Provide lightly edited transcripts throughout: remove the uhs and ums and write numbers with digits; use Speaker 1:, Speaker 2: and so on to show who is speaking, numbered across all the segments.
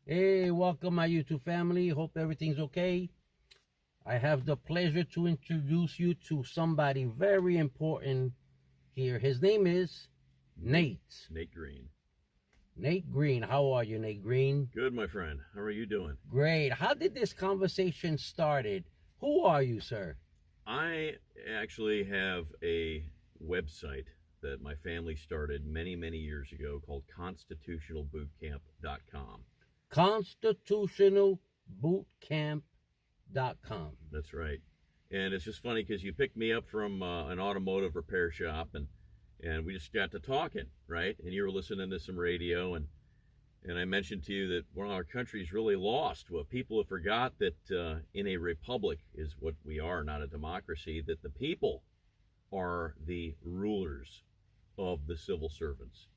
Speaker 1: Hey, welcome my YouTube family. Hope everything's okay. I have the pleasure to introduce you to somebody very important here. His name is Nate.
Speaker 2: Nate Greene.
Speaker 1: Nate Greene. How are you, Nate Greene?
Speaker 2: Good, my friend. How are you doing?
Speaker 1: Great. How did this conversation started? Who are you, sir?
Speaker 2: I actually have a website that my family started many, many years ago called constitutionalbootcamp.com.
Speaker 1: Constitutionalbootcamp.com.
Speaker 2: That's right. And it's just funny because you picked me up from an automotive repair shop and we just got to talking, right? And you were listening to some radio and I mentioned to you that our country's really lost. Well, people have forgot that in a republic is what we are, not a democracy, that the people are the rulers of the civil servants.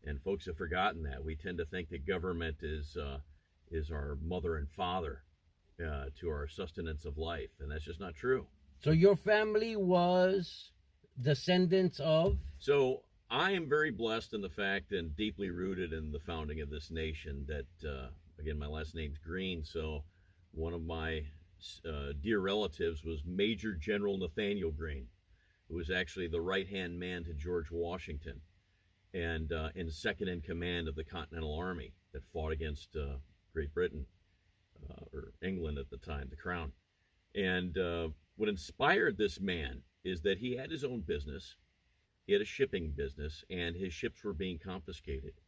Speaker 2: And folks have forgotten that. We tend to think that government is our mother and father to our sustenance of life, and that's just not true.
Speaker 1: So your family was descendants of?
Speaker 2: So I am very blessed in the fact and deeply rooted in the founding of this nation that, again, my last name's Greene, so one of my dear relatives was Major General Nathaniel Greene, who was actually the right-hand man to George Washington and second in command of the Continental Army that fought against Great Britain, or England at the time, the Crown. And what inspired this man is that he had his own business. He had a shipping business, and his ships were being confiscated.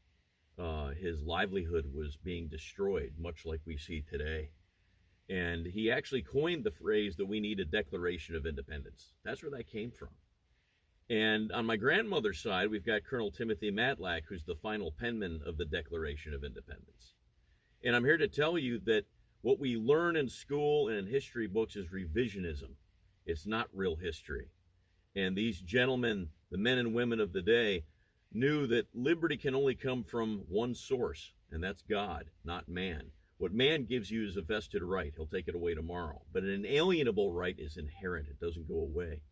Speaker 2: His livelihood was being destroyed, much like we see today. And he actually coined the phrase that we need a Declaration of Independence. That's where that came from. And on my grandmother's side, we've got Colonel Timothy Matlack, who's the final penman of the Declaration of Independence. And I'm here to tell you that what we learn in school and in history books is revisionism. It's not real history. And these gentlemen, the men and women of the day, knew that liberty can only come from one source, and that's God, not man. What man gives you is a vested right. He'll take it away tomorrow. But an inalienable right is inherent. It doesn't go away.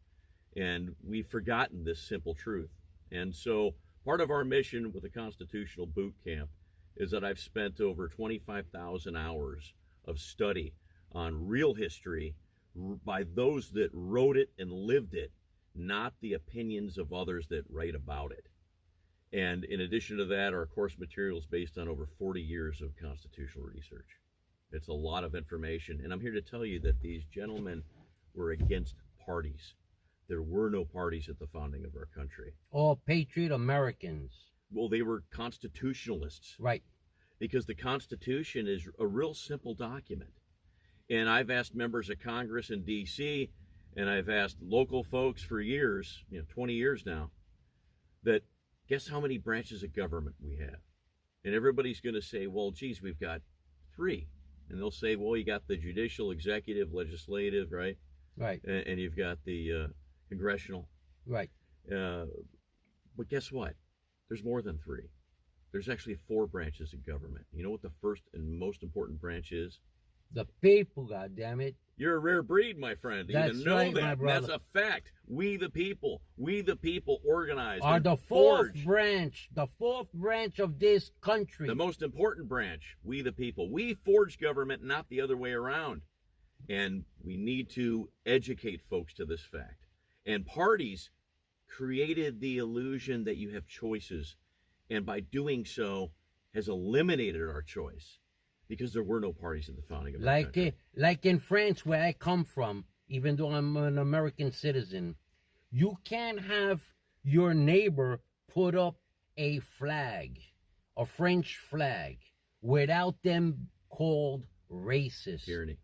Speaker 2: And we've forgotten this simple truth. And so part of our mission with the Constitutional Boot Camp is that I've spent over 25,000 hours of study on real history by those that wrote it and lived it, not the opinions of others that write about it. And in addition to that, our course material is based on over 40 years of constitutional research. It's a lot of information. And I'm here to tell you that these gentlemen were against parties. There were no parties at the founding of our country.
Speaker 1: All patriot Americans.
Speaker 2: Well, they were constitutionalists.
Speaker 1: Right.
Speaker 2: Because the Constitution is a real simple document. And I've asked members of Congress in D.C., and I've asked local folks for years, 20 years now, that guess how many branches of government we have? And everybody's going to say, well, geez, we've got 3. And they'll say, well, you got the judicial, executive, legislative, right?
Speaker 1: Right.
Speaker 2: And you've got the congressional.
Speaker 1: Right.
Speaker 2: But guess what? There's more than 3. There's actually 4 branches of government. You know what the first and most important branch is?
Speaker 1: The people, goddammit.
Speaker 2: You're a rare breed, my friend.
Speaker 1: That's
Speaker 2: even know
Speaker 1: right,
Speaker 2: that.
Speaker 1: my brother.
Speaker 2: That's a fact. We the people organized
Speaker 1: Are
Speaker 2: and
Speaker 1: the fourth
Speaker 2: forged.
Speaker 1: branch, the fourth branch of this country.
Speaker 2: The most important branch, we the people. We forged government, not the other way around. And we need to educate folks to this fact. And parties created the illusion that you have choices, and by doing so has eliminated our choice, because there were no parties at the founding of our country.
Speaker 1: Like in France, where I come from, even though I'm an American citizen, you can't have your neighbor put up a flag, a French flag, without them called racist,
Speaker 2: Tyranny.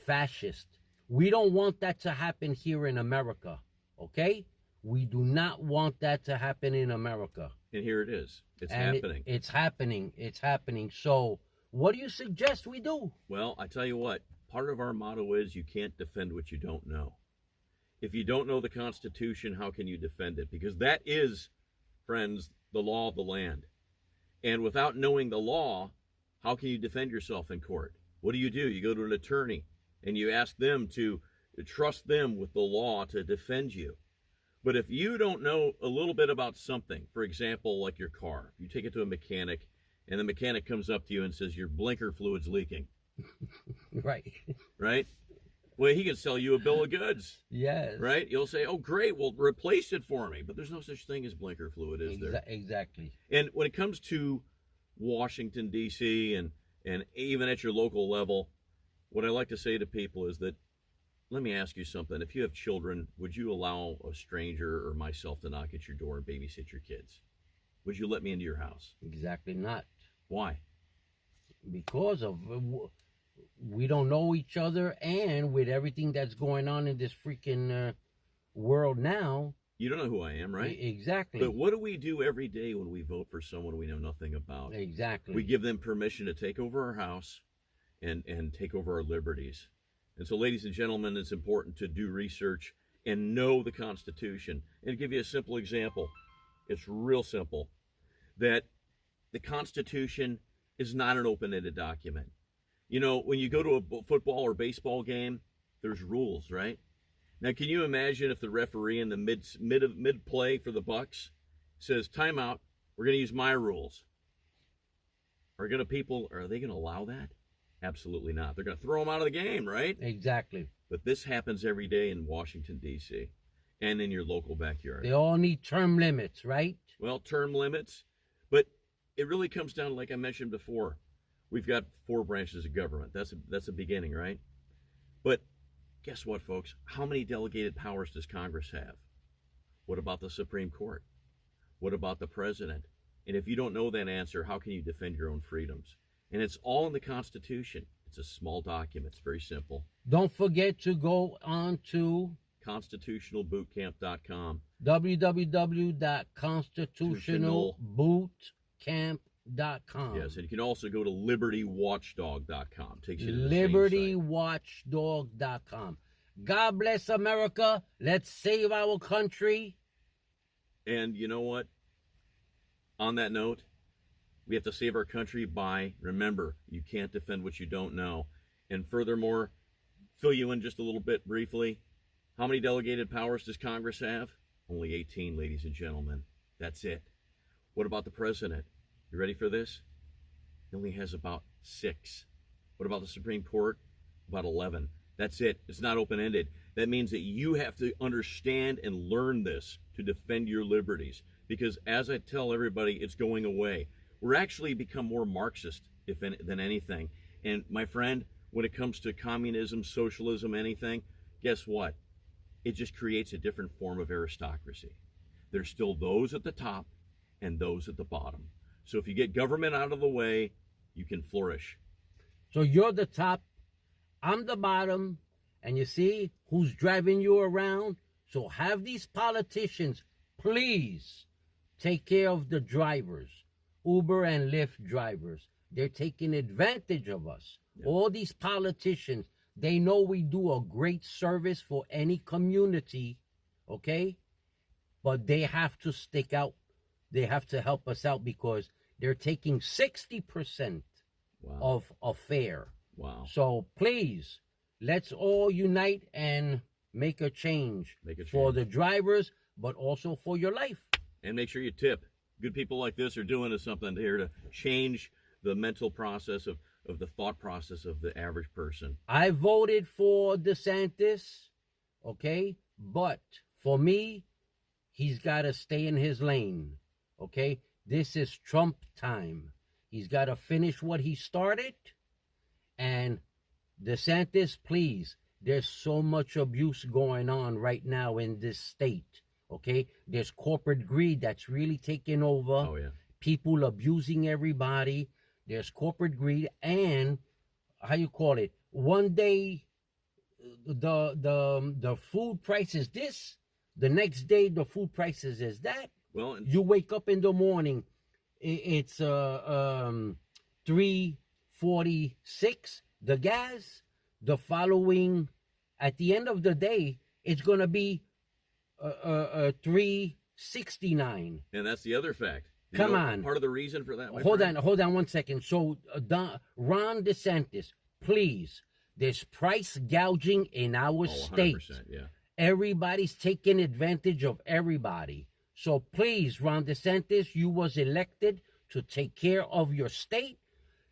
Speaker 1: Fascist. We don't want that to happen here in America, okay? We do not want that to happen in America.
Speaker 2: And here it is. It's happening.
Speaker 1: It's happening. It's happening. So what do you suggest we do?
Speaker 2: Well, I tell you what, part of our motto is you can't defend what you don't know. If you don't know the Constitution, how can you defend it? Because that is, friends, the law of the land. And without knowing the law, how can you defend yourself in court? What do? You go to an attorney and you ask them to trust them with the law to defend you. But if you don't know a little bit about something, for example, like your car, if you take it to a mechanic and the mechanic comes up to you and says your blinker fluid's leaking.
Speaker 1: Right.
Speaker 2: Right? Well, he can sell you a bill of goods.
Speaker 1: Yes.
Speaker 2: Right? You'll say, oh, great, well, replace it for me. But there's no such thing as blinker fluid, is there?
Speaker 1: Exactly.
Speaker 2: And when it comes to Washington, D.C., and even at your local level, what I like to say to people is that, let me ask you something. If you have children, would you allow a stranger or myself to knock at your door and babysit your kids? Would you let me into your house?
Speaker 1: Exactly not.
Speaker 2: Why?
Speaker 1: Because of we don't know each other, and with everything that's going on in this freaking world now.
Speaker 2: You don't know who I am, right?
Speaker 1: Exactly.
Speaker 2: But what do we do every day when we vote for someone we know nothing about?
Speaker 1: Exactly.
Speaker 2: We give them permission to take over our house and take over our liberties. And so, ladies and gentlemen, it's important to do research and know the Constitution. And to give you a simple example, it's real simple, that the Constitution is not an open-ended document. You know, when you go to a football or baseball game, there's rules, right? Now, can you imagine if the referee in the mid play for the Bucks says, timeout, we're going to use my rules? Are they going to allow that? Absolutely not. They're going to throw them out of the game, right?
Speaker 1: Exactly.
Speaker 2: But this happens every day in Washington, D.C., and in your local backyard.
Speaker 1: They all need term limits, right?
Speaker 2: Well, term limits, but it really comes down, like I mentioned before, we've got 4 branches of government. That's a beginning, right? But guess what, folks? How many delegated powers does Congress have? What about the Supreme Court? What about the president? And if you don't know that answer, how can you defend your own freedoms? And it's all in the Constitution. It's a small document. It's very simple.
Speaker 1: Don't forget to go on to
Speaker 2: constitutionalbootcamp.com.
Speaker 1: www.constitutionalbootcamp.com.
Speaker 2: Yes, and you can also go to libertywatchdog.com. Takes you to the
Speaker 1: libertywatchdog.com. God bless America. Let's save our country.
Speaker 2: And you know what? On that note, we have to save our country by, remember, you can't defend what you don't know. And furthermore, fill you in just a little bit briefly. How many delegated powers does Congress have? Only 18, ladies and gentlemen. That's it. What about the president? You ready for this? He only has about 6. What about the Supreme Court? About 11. That's it. It's not open-ended. That means that you have to understand and learn this to defend your liberties. Because as I tell everybody, it's going away. We're actually become more Marxist than anything. And my friend, when it comes to communism, socialism, anything, guess what? It just creates a different form of aristocracy. There's still those at the top and those at the bottom. So if you get government out of the way, you can flourish.
Speaker 1: So you're the top, I'm the bottom, and you see who's driving you around? So have these politicians, please, take care of the drivers, Uber and Lyft drivers. They're taking advantage of us. Yeah. All these politicians, they know we do a great service for any community, okay? But they have to stick out. They have to help us out because they're taking 60% wow. of fare.
Speaker 2: Wow.
Speaker 1: So please, let's all unite and make a change for the drivers, but also for your life.
Speaker 2: And make sure you tip. Good people like this are doing something here to change the mental process of the thought process of the average person.
Speaker 1: I voted for DeSantis, okay? But for me, he's got to stay in his lane, okay? This is Trump time. He's got to finish what he started. And DeSantis, please, there's so much abuse going on right now in this state, okay? There's corporate greed that's really taking over.
Speaker 2: Oh, yeah.
Speaker 1: People abusing everybody. There's corporate greed and, how you call it, one day the food price is this, the next day the food prices is that.
Speaker 2: Well,
Speaker 1: you wake up in the morning, it's $3.46, the gas. The following, at the end of the day, it's going to be $3.69.
Speaker 2: And that's the other fact.
Speaker 1: Come on.
Speaker 2: Part of the reason for that.
Speaker 1: Hold on 1 second. So, Ron DeSantis, please, there's price gouging in our state.
Speaker 2: Yeah.
Speaker 1: Everybody's taking advantage of everybody. So please, Ron DeSantis, you was elected to take care of your state.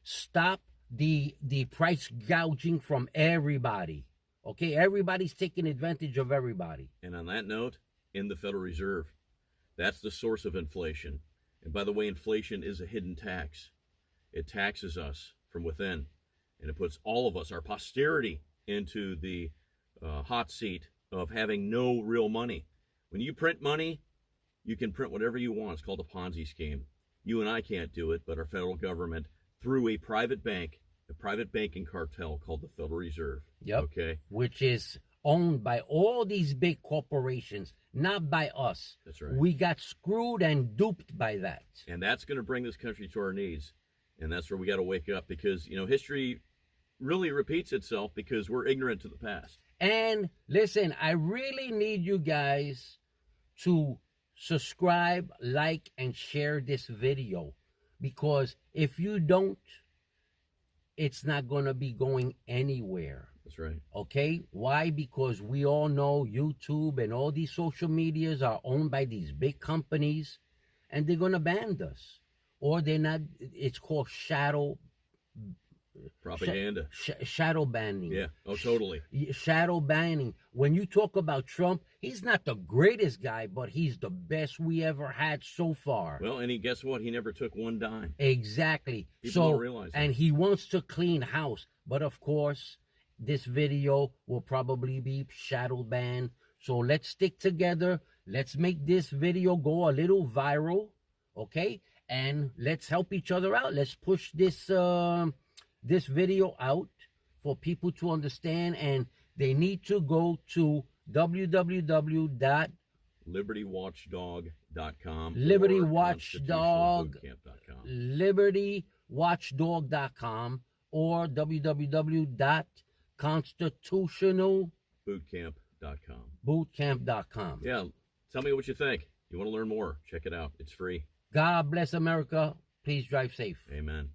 Speaker 1: Stop the price gouging from everybody. Okay, everybody's taking advantage of everybody.
Speaker 2: And on that note, in the Federal Reserve, that's the source of inflation. And by the way, inflation is a hidden tax. It taxes us from within, and it puts all of us, our posterity, into the hot seat of having no real money. When you print money, you can print whatever you want. It's called a Ponzi scheme. You and I can't do it, but our federal government, through a private bank, a private banking cartel called the Federal Reserve.
Speaker 1: Yep.
Speaker 2: Okay.
Speaker 1: Which is owned by all these big corporations, not by us.
Speaker 2: That's right.
Speaker 1: We got screwed and duped by that.
Speaker 2: And that's going to bring this country to our knees. And that's where we got to wake up, because, history really repeats itself because we're ignorant to the past.
Speaker 1: And listen, I really need you guys to subscribe, like, and share this video, because if you don't, it's not going to be going anywhere.
Speaker 2: That's right.
Speaker 1: Okay? Why? Because we all know YouTube and all these social medias are owned by these big companies, and they're going to ban us. Or they're not, it's called shadow
Speaker 2: propaganda.
Speaker 1: Shadow banning.
Speaker 2: Yeah. Oh, totally.
Speaker 1: Shadow banning. When you talk about Trump, he's not the greatest guy, but he's the best we ever had so far.
Speaker 2: Well, and guess what? He never took one dime.
Speaker 1: Exactly.
Speaker 2: People don't realize that.
Speaker 1: And he wants to clean house. But of course, this video will probably be shadow banned. So let's stick together. Let's make this video go a little viral. Okay? And let's help each other out. Let's push this this video out for people to understand, and they need to go to
Speaker 2: www.libertywatchdog.com.
Speaker 1: LibertyWatchdog.com or www.constitutionalbootcamp.com.
Speaker 2: Yeah, tell me what you think. You want to learn more? Check it out. It's free.
Speaker 1: God bless America. Please drive safe.
Speaker 2: Amen.